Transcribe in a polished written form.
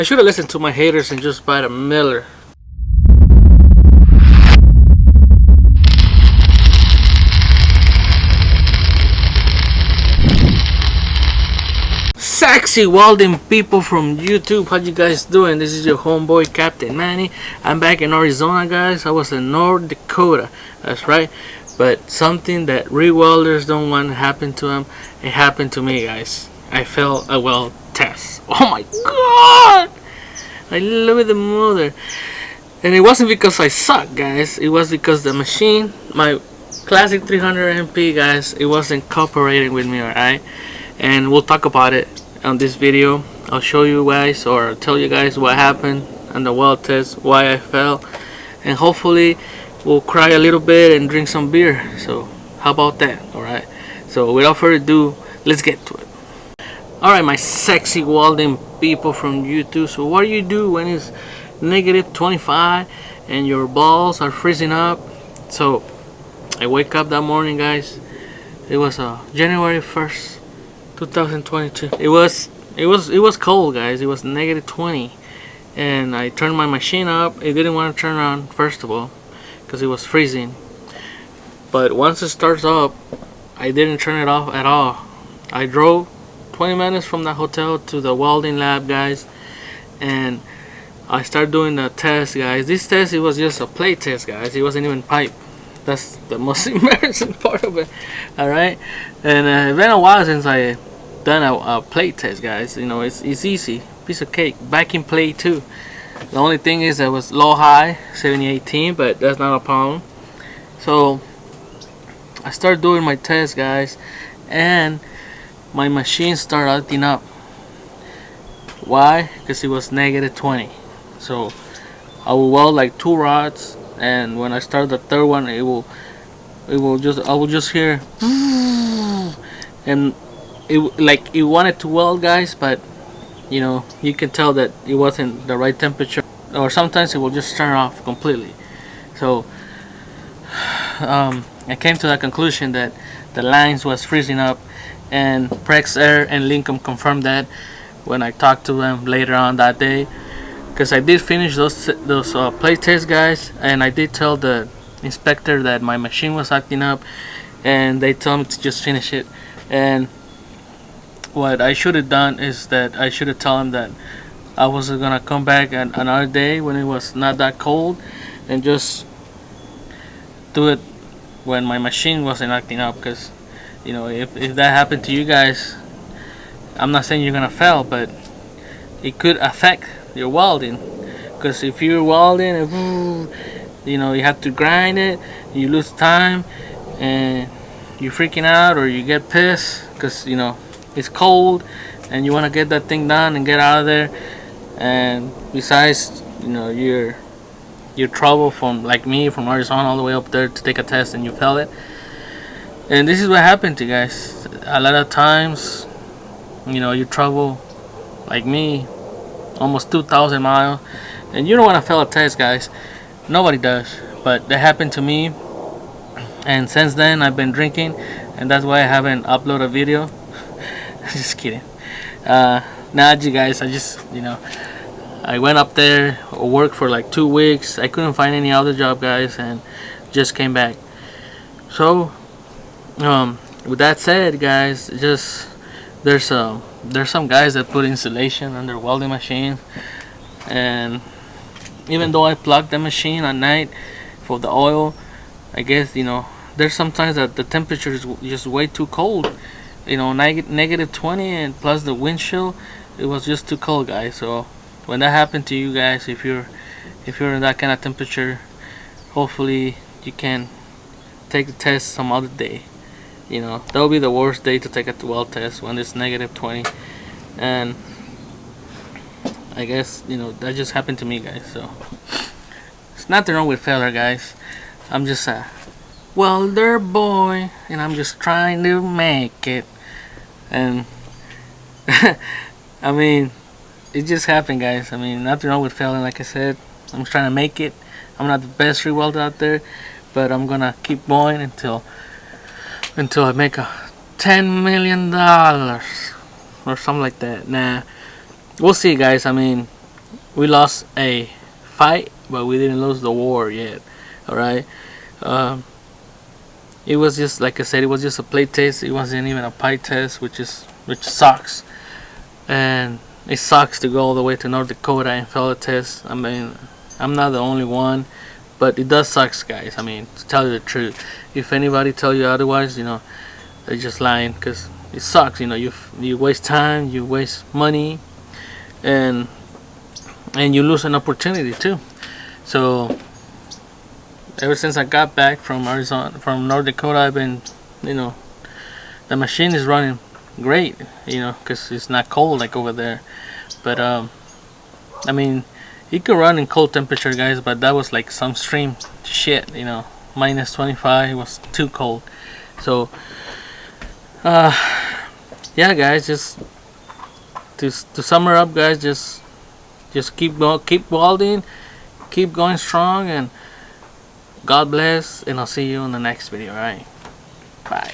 I should have listened to my haters and just buy a Miller. Sexy welding people from YouTube, how you guys doing? This is your homeboy Captain Manny. I'm back in Arizona, guys. I was in North Dakota, that's right. But something that re-welders don't want to happen to them, it happened to me, guys. I failed a weld test. Oh my god! I love the mother. And it wasn't because I suck, guys. It was because the machine, my classic 300 MP, guys, it wasn't cooperating with me, alright? And we'll talk about it on this video. I'll show you guys or tell you guys what happened on the weld test, why I fell, and hopefully we'll cry a little bit and drink some beer. So how about that? Alright, so without further ado, let's get to it. Alright, my sexy welding people from YouTube, so what do you do when it's negative 25 and your balls are freezing up? So I wake up that morning, guys. It was January 1st 2022. It was cold, guys. It was negative 20, and I turned my machine up. It didn't want to turn on, first of all, because it was freezing. But once it starts up, I didn't turn it off at all. I drove 20 minutes from the hotel to the welding lab, guys, and I started doing the test, guys. This test, it was just a plate test, guys. It wasn't even pipe. That's the most embarrassing part of it. Alright, and it's been a while since I done a plate test, guys. You know, it's easy, piece of cake. Backing plate too. The only thing is that was low high 7018, but that's not a problem. So I started doing my test, guys, and my machine started acting up. Why? Because it was negative 20. So I will weld like 2 rods, and when I start the third one, I will just hear and it wanted to weld, guys, but you know, you can tell that it wasn't the right temperature, or sometimes it will just turn off completely. So I came to the conclusion that the lines was freezing up, and Prex Air and Lincoln confirmed that when I talked to them later on that day, because I did finish those plate tests, guys, and I did tell the inspector that my machine was acting up, and they told me to just finish it. And what I should have done is that I should have told him that I was gonna come back another day when it was not that cold, and just do it when my machine wasn't acting up. Because you know, if that happened to you guys, I'm not saying you're gonna fail, but it could affect your welding. Because if you're welding and you know, you have to grind it, you lose time, and you're freaking out or you get pissed because you know it's cold and you want to get that thing done and get out of there. And besides, you know, you're travel from, like me, from Arizona all the way up there to take a test, and you fail it. And this is what happened to you guys. A lot of times, you know, you travel like me almost 2,000 miles, and you don't want to fail a test, guys. Nobody does, but that happened to me. And since then I've been drinking, and that's why I haven't uploaded a video. Just kidding. Nah, you guys, I just, you know, I went up there, worked for like 2 weeks. I couldn't find any other job, guys, and just came back. So with that said, guys, just there's some guys that put insulation on their welding machine, and even though I plugged the machine at night for the oil, I guess, you know, there's sometimes that the temperature is just way too cold. You know, negative 20, and plus the wind chill, it was just too cold, guys. So when that happened to you guys, if you're in that kind of temperature, hopefully you can take the test some other day. You know, that would be the worst day to take a weld test, when it's negative 20. And I guess, you know, that just happened to me, guys. So it's nothing wrong with failure, guys. I'm just a welder boy, and I'm just trying to make it. And I mean, it just happened, guys. I mean, nothing wrong with failing. Like I said, I'm just trying to make it. I'm not the best re-welder out there, but I'm gonna keep going until I make $10 million or something like that. Nah, we'll see, guys. I mean, we lost a fight, but we didn't lose the war yet. All right. Um, it was just like I said, it was just a play test. It wasn't even a pipe test, which sucks. And it sucks to go all the way to North Dakota and fail a test. I mean, I'm not the only one, but it does suck, guys. I mean, to tell you the truth, if anybody tell you otherwise, they're just lying, because it sucks. You waste time, you waste money, and you lose an opportunity too. So ever since I got back from North Dakota, I've been, the machine is running great, because it's not cold like over there. But I mean, it could run in cold temperature, guys, but that was like some extreme shit, minus 25. It was too cold. So yeah, guys, just to sum her up, guys, just keep welding, keep going strong, and God bless, and I'll see you in the next video. All right, bye.